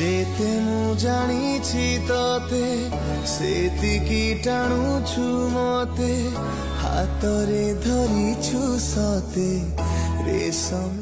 ଯେତେ ମୁଁ ଜାଣିଛି ତତେ ସେତିକି ଟାଣୁଛୁ ମତେ ହାତରେ ଧରିଛୁ ସତେ ରେଶମ